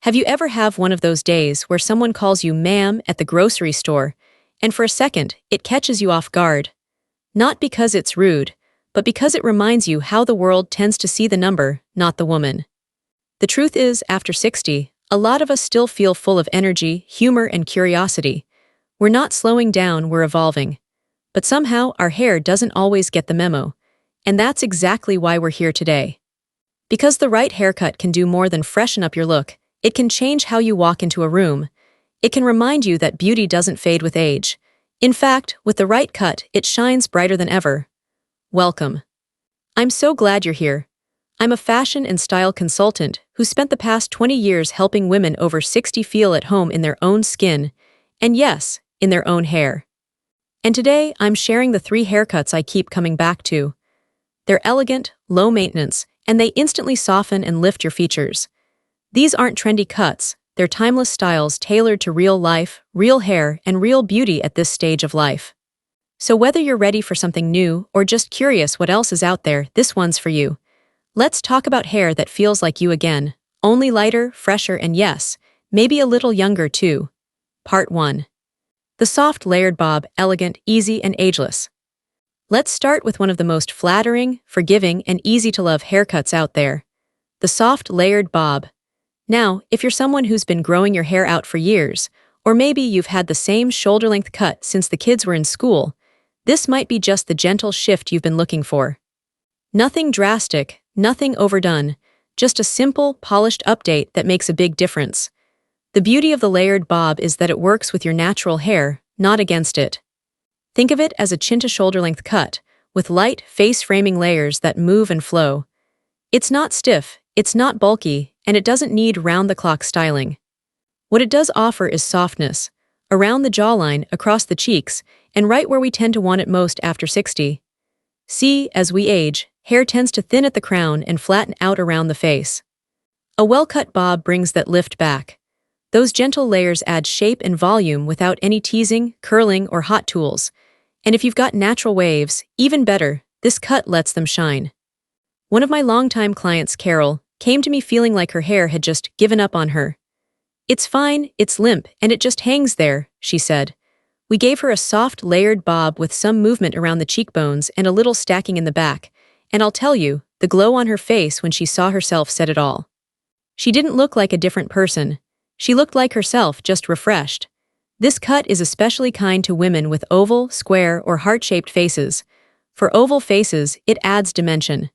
Have you ever have one of those days where someone calls you ma'am at the grocery store, and for a second, it catches you off guard? Not because it's rude, but because it reminds you how the world tends to see the number, not the woman. The truth is, after 60, a lot of us still feel full of energy, humor, and curiosity. We're not slowing down, we're evolving. But somehow, our hair doesn't always get the memo. And that's exactly why we're here today. Because the right haircut can do more than freshen up your look. It can change how you walk into a room. It can remind you that beauty doesn't fade with age. In fact, with the right cut, it shines brighter than ever. Welcome. I'm so glad you're here. I'm a fashion and style consultant who spent the past 20 years helping women over 60 feel at home in their own skin, and yes, in their own hair. And today, I'm sharing the 3 haircuts I keep coming back to. They're elegant, low maintenance, and they instantly soften and lift your features. These aren't trendy cuts, they're timeless styles tailored to real life, real hair, and real beauty at this stage of life. So whether you're ready for something new or just curious what else is out there, this one's for you. Let's talk about hair that feels like you again, only lighter, fresher, and yes, maybe a little younger too. Part 1. The soft layered bob, elegant, easy, and ageless. Let's start with one of the most flattering, forgiving, and easy-to-love haircuts out there. The soft layered bob. Now, if you're someone who's been growing your hair out for years, or maybe you've had the same shoulder-length cut since the kids were in school, this might be just the gentle shift you've been looking for. Nothing drastic, nothing overdone, just a simple, polished update that makes a big difference. The beauty of the layered bob is that it works with your natural hair, not against it. Think of it as a chin-to-shoulder-length cut, with light, face-framing layers that move and flow. It's not stiff, it's not bulky, and it doesn't need round-the-clock styling. What it does offer is softness, around the jawline, across the cheeks, and right where we tend to want it most after 60. See, as we age, hair tends to thin at the crown and flatten out around the face. A well-cut bob brings that lift back. Those gentle layers add shape and volume without any teasing, curling, or hot tools. And if you've got natural waves, even better, this cut lets them shine. One of my longtime clients, Carol, came to me feeling like her hair had just given up on her. "It's fine, it's limp, and it just hangs there," she said. We gave her a soft, layered bob with some movement around the cheekbones and a little stacking in the back, and I'll tell you, the glow on her face when she saw herself said it all. She didn't look like a different person. She looked like herself, just refreshed. This cut is especially kind to women with oval, square, or heart-shaped faces. For oval faces, it adds dimension.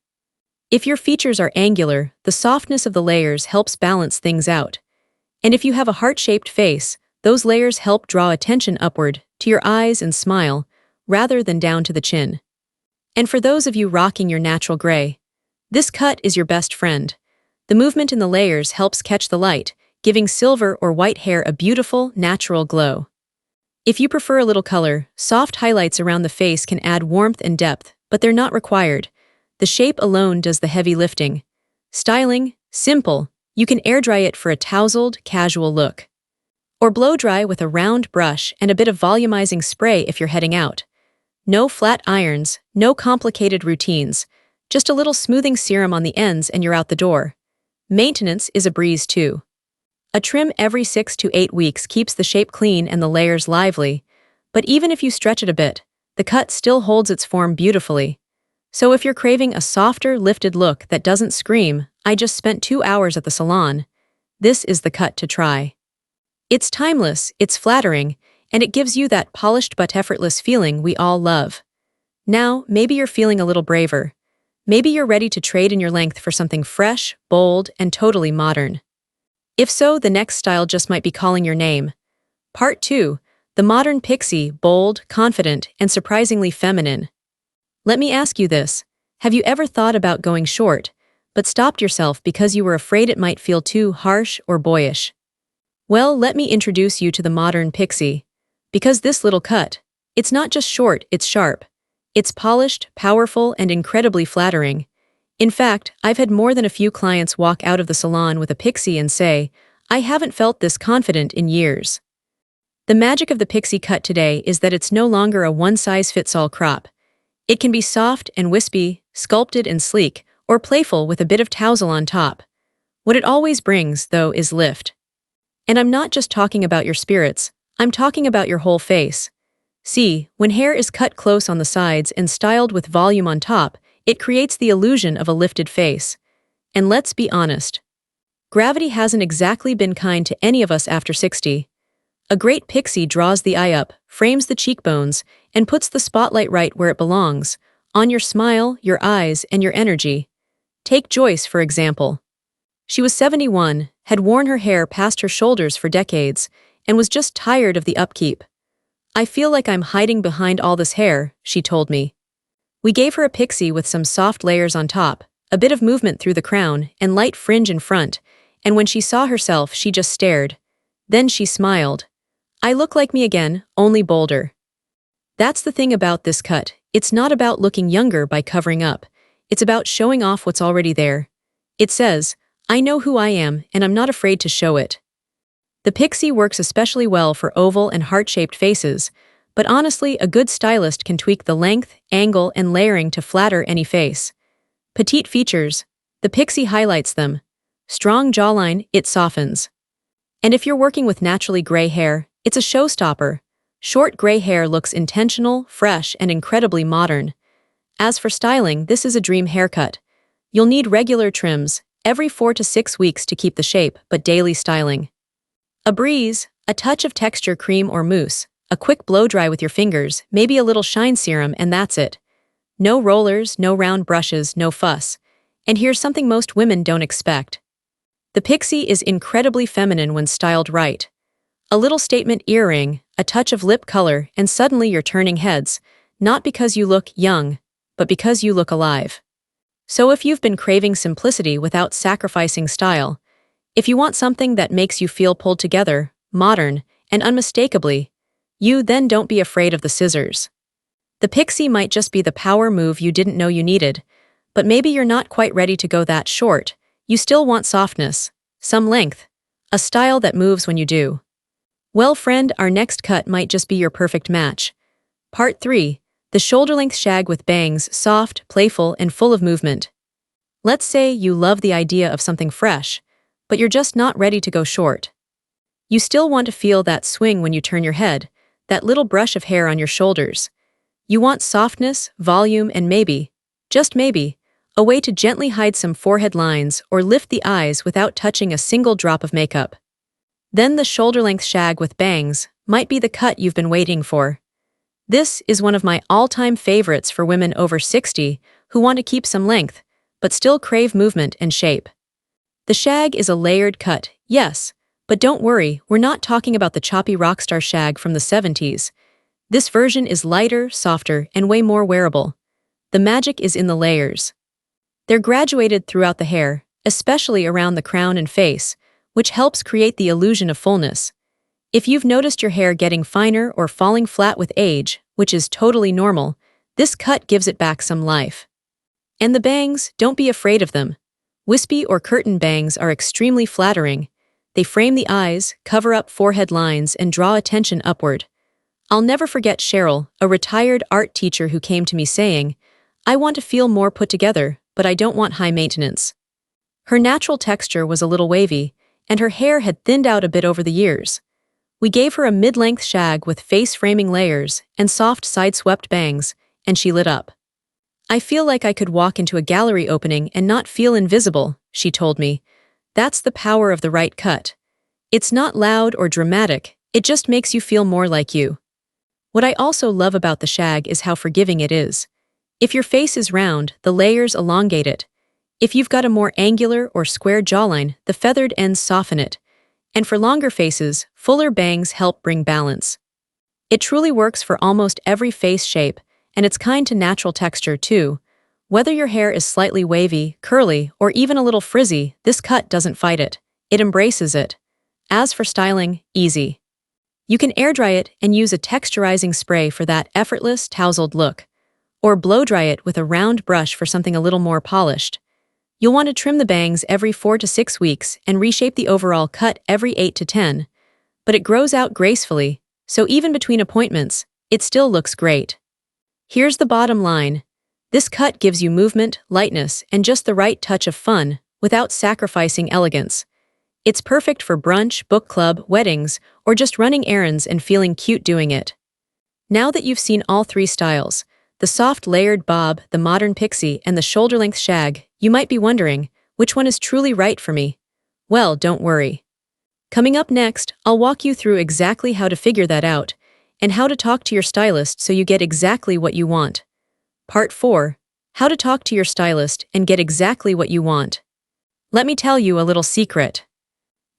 If your features are angular, the softness of the layers helps balance things out. And if you have a heart-shaped face, those layers help draw attention upward, to your eyes and smile, rather than down to the chin. And for those of you rocking your natural gray, this cut is your best friend. The movement in the layers helps catch the light, giving silver or white hair a beautiful, natural glow. If you prefer a little color, soft highlights around the face can add warmth and depth, but they're not required. The shape alone does the heavy lifting. Styling, simple. You can air-dry it for a tousled, casual look. Or blow-dry with a round brush and a bit of volumizing spray if you're heading out. No flat irons, no complicated routines. Just a little smoothing serum on the ends and you're out the door. Maintenance is a breeze too. A trim every 6 to 8 weeks keeps the shape clean and the layers lively, but even if you stretch it a bit, the cut still holds its form beautifully. So if you're craving a softer, lifted look that doesn't scream, "I just spent 2 hours at the salon," this is the cut to try. It's timeless, it's flattering, and it gives you that polished but effortless feeling we all love. Now, maybe you're feeling a little braver. Maybe you're ready to trade in your length for something fresh, bold, and totally modern. If so, the next style just might be calling your name. Part 2. The modern Pixie, bold, confident, and surprisingly feminine. Let me ask you this. Have you ever thought about going short, but stopped yourself because you were afraid it might feel too harsh or boyish? Well, let me introduce you to the modern Pixie. Because this little cut, it's not just short, it's sharp. It's polished, powerful, and incredibly flattering. In fact, I've had more than a few clients walk out of the salon with a Pixie and say, "I haven't felt this confident in years." The magic of the Pixie cut today is that it's no longer a one-size-fits-all crop. It can be soft and wispy, sculpted and sleek, or playful with a bit of tousle on top. What it always brings, though, is lift. And I'm not just talking about your spirits, I'm talking about your whole face. See, when hair is cut close on the sides and styled with volume on top, it creates the illusion of a lifted face. And let's be honest, gravity hasn't exactly been kind to any of us after 60. A great pixie draws the eye up, frames the cheekbones, and puts the spotlight right where it belongs, on your smile, your eyes, and your energy. Take Joyce, for example. She was 71, had worn her hair past her shoulders for decades, and was just tired of the upkeep. "I feel like I'm hiding behind all this hair," she told me. We gave her a pixie with some soft layers on top, a bit of movement through the crown, and light fringe in front, and when she saw herself, she just stared. Then she smiled. "I look like me again, only bolder." That's the thing about this cut, it's not about looking younger by covering up, it's about showing off what's already there. It says, "I know who I am, and I'm not afraid to show it." The pixie works especially well for oval and heart-shaped faces, but honestly, a good stylist can tweak the length, angle, and layering to flatter any face. Petite features, the pixie highlights them. Strong jawline, it softens. And if you're working with naturally gray hair, it's a showstopper. Short gray hair looks intentional, fresh, and incredibly modern. As for styling, this is a dream haircut. You'll need regular trims, every 4 to 6 weeks to keep the shape, but daily styling. A breeze, a touch of texture cream or mousse, a quick blow-dry with your fingers, maybe a little shine serum, and that's it. No rollers, no round brushes, no fuss. And here's something most women don't expect. The pixie is incredibly feminine when styled right. A little statement earring, a touch of lip color, and suddenly you're turning heads, not because you look young, but because you look alive. So if you've been craving simplicity without sacrificing style, if you want something that makes you feel pulled together, modern, and unmistakably, then don't be afraid of the scissors. The pixie might just be the power move you didn't know you needed, but maybe you're not quite ready to go that short. You still want softness, some length, a style that moves when you do. Well, friend, our next cut might just be your perfect match. Part 3, the shoulder-length shag with bangs, soft, playful, and full of movement. Let's say you love the idea of something fresh, but you're just not ready to go short. You still want to feel that swing when you turn your head, that little brush of hair on your shoulders. You want softness, volume, and maybe, just maybe, a way to gently hide some forehead lines or lift the eyes without touching a single drop of makeup. Then the shoulder-length shag with bangs might be the cut you've been waiting for. This is one of my all-time favorites for women over 60 who want to keep some length, but still crave movement and shape. The shag is a layered cut, yes, but don't worry, we're not talking about the choppy rockstar shag from the 70s. This version is lighter, softer, and way more wearable. The magic is in the layers. They're graduated throughout the hair, especially around the crown and face, which helps create the illusion of fullness. If you've noticed your hair getting finer or falling flat with age, which is totally normal, this cut gives it back some life. And the bangs, don't be afraid of them. Wispy or curtain bangs are extremely flattering. They frame the eyes, cover up forehead lines, and draw attention upward. I'll never forget Cheryl, a retired art teacher who came to me saying, "I want to feel more put together, but I don't want high maintenance." Her natural texture was a little wavy, and her hair had thinned out a bit over the years. We gave her a mid-length shag with face-framing layers and soft side-swept bangs, and she lit up. "I feel like I could walk into a gallery opening and not feel invisible," she told me. That's the power of the right cut. It's not loud or dramatic, it just makes you feel more like you. What I also love about the shag is how forgiving it is. If your face is round, the layers elongate it. If you've got a more angular or square jawline, the feathered ends soften it. And for longer faces, fuller bangs help bring balance. It truly works for almost every face shape, and it's kind to natural texture too. Whether your hair is slightly wavy, curly, or even a little frizzy, this cut doesn't fight it. It embraces it. As for styling, easy. You can air dry it and use a texturizing spray for that effortless, tousled look. Or blow dry it with a round brush for something a little more polished. You'll want to trim the bangs every 4 to 6 weeks and reshape the overall cut every 8 to 10. But it grows out gracefully, so even between appointments, it still looks great. Here's the bottom line. This cut gives you movement, lightness, and just the right touch of fun, without sacrificing elegance. It's perfect for brunch, book club, weddings, or just running errands and feeling cute doing it. Now that you've seen all three styles, the soft layered bob, the modern pixie, and the shoulder-length shag, you might be wondering, which one is truly right for me? Well, don't worry. Coming up next, I'll walk you through exactly how to figure that out, and how to talk to your stylist so you get exactly what you want. Part 4. How to talk to your stylist and get exactly what you want. Let me tell you a little secret.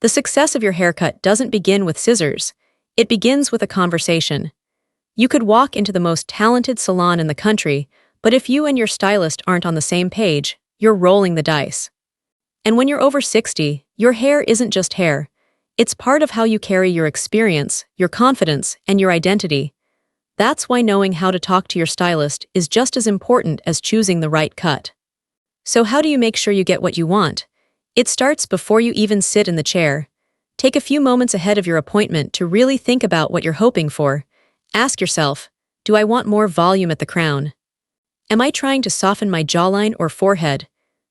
The success of your haircut doesn't begin with scissors. It begins with a conversation. You could walk into the most talented salon in the country, but if you and your stylist aren't on the same page, you're rolling the dice. And when you're over 60, your hair isn't just hair. It's part of how you carry your experience, your confidence, and your identity. That's why knowing how to talk to your stylist is just as important as choosing the right cut. So how do you make sure you get what you want? It starts before you even sit in the chair. Take a few moments ahead of your appointment to really think about what you're hoping for. Ask yourself, do I want more volume at the crown? Am I trying to soften my jawline or forehead?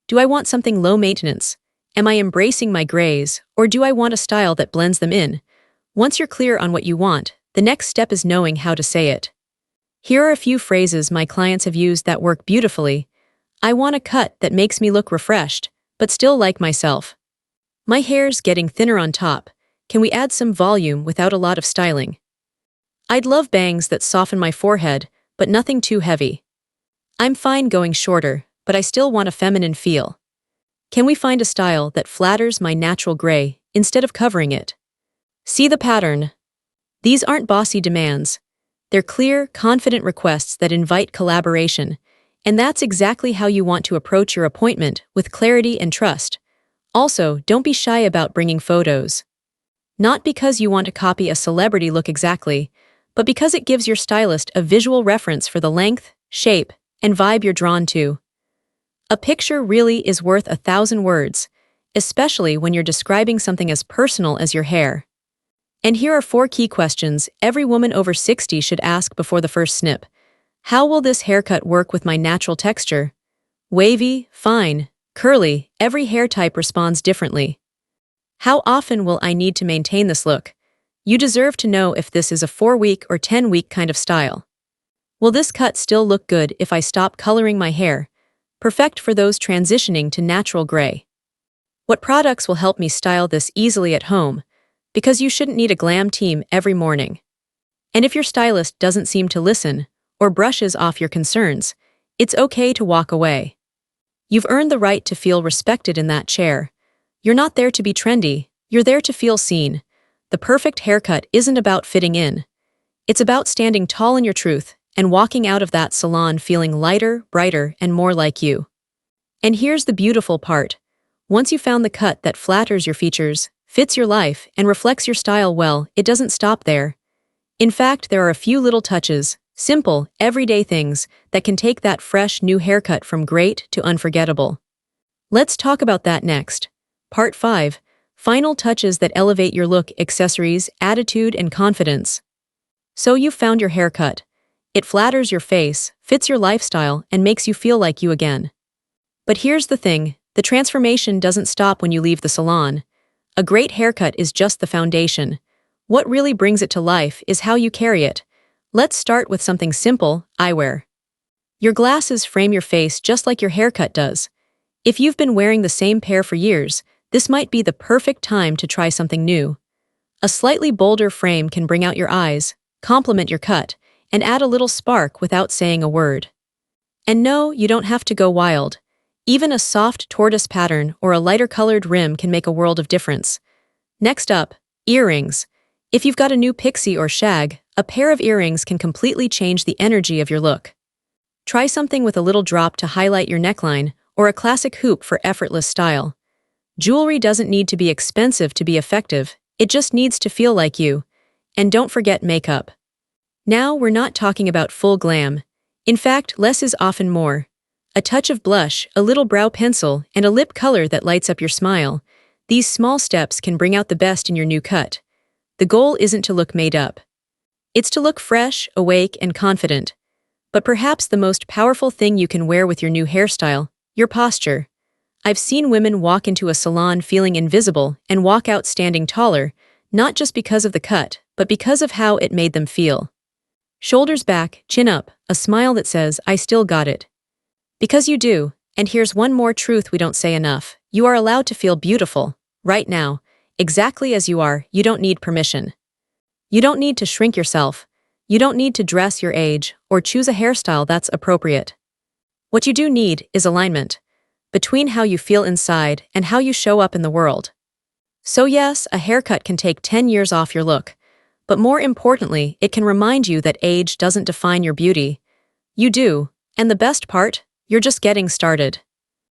Do I want something low maintenance? Am I embracing my grays, or do I want a style that blends them in? Once you're clear on what you want, the next step is knowing how to say it. Here are a few phrases my clients have used that work beautifully. I want a cut that makes me look refreshed, but still like myself. My hair's getting thinner on top. Can we add some volume without a lot of styling? I'd love bangs that soften my forehead, but nothing too heavy. I'm fine going shorter, but I still want a feminine feel. Can we find a style that flatters my natural gray instead of covering it? See the pattern. These aren't bossy demands. They're clear, confident requests that invite collaboration, and that's exactly how you want to approach your appointment, with clarity and trust. Also, don't be shy about bringing photos. Not because you want to copy a celebrity look exactly, but because it gives your stylist a visual reference for the length, shape, and vibe you're drawn to. A picture really is worth 1,000 words, especially when you're describing something as personal as your hair. And here are 4 key questions every woman over 60 should ask before the first snip. How will this haircut work with my natural texture? Wavy, fine, curly, every hair type responds differently. How often will I need to maintain this look? You deserve to know if this is a 4-week or 10-week kind of style. Will this cut still look good if I stop coloring my hair? Perfect for those transitioning to natural gray. What products will help me style this easily at home? Because you shouldn't need a glam team every morning. And if your stylist doesn't seem to listen, or brushes off your concerns, it's okay to walk away. You've earned the right to feel respected in that chair. You're not there to be trendy, you're there to feel seen. The perfect haircut isn't about fitting in. It's about standing tall in your truth and walking out of that salon feeling lighter, brighter, and more like you. And here's the beautiful part. Once you've found the cut that flatters your features, fits your life, and reflects your style well, it doesn't stop there. In fact, there are a few little touches, simple, everyday things, that can take that fresh, new haircut from great to unforgettable. Let's talk about that next. Part 5. Final touches that elevate your look, accessories, attitude, and confidence. So you've found your haircut. It flatters your face, fits your lifestyle, and makes you feel like you again. But here's the thing, the transformation doesn't stop when you leave the salon. A great haircut is just the foundation. What really brings it to life is how you carry it. Let's start with something simple, eyewear. Your glasses frame your face just like your haircut does. If you've been wearing the same pair for years, this might be the perfect time to try something new. A slightly bolder frame can bring out your eyes, complement your cut, and add a little spark without saying a word. And no, you don't have to go wild. Even a soft tortoise pattern or a lighter colored rim can make a world of difference. Next up, earrings. If you've got a new Pixie or Shag, a pair of earrings can completely change the energy of your look. Try something with a little drop to highlight your neckline, or a classic hoop for effortless style. Jewelry doesn't need to be expensive to be effective, it just needs to feel like you. And don't forget makeup. Now we're not talking about full glam. In fact, less is often more. A touch of blush, a little brow pencil, and a lip color that lights up your smile. These small steps can bring out the best in your new cut. The goal isn't to look made up. It's to look fresh, awake, and confident. But perhaps the most powerful thing you can wear with your new hairstyle, your posture. I've seen women walk into a salon feeling invisible and walk out standing taller, not just because of the cut, but because of how it made them feel. Shoulders back, chin up, a smile that says, "I still got it." Because you do, and here's one more truth we don't say enough. You are allowed to feel beautiful, right now, exactly as you are. You don't need permission. You don't need to shrink yourself. You don't need to dress your age or choose a hairstyle that's appropriate. What you do need is alignment between how you feel inside and how you show up in the world. So yes, a haircut can take 10 years off your look, but more importantly, it can remind you that age doesn't define your beauty. You do, and the best part, you're just getting started.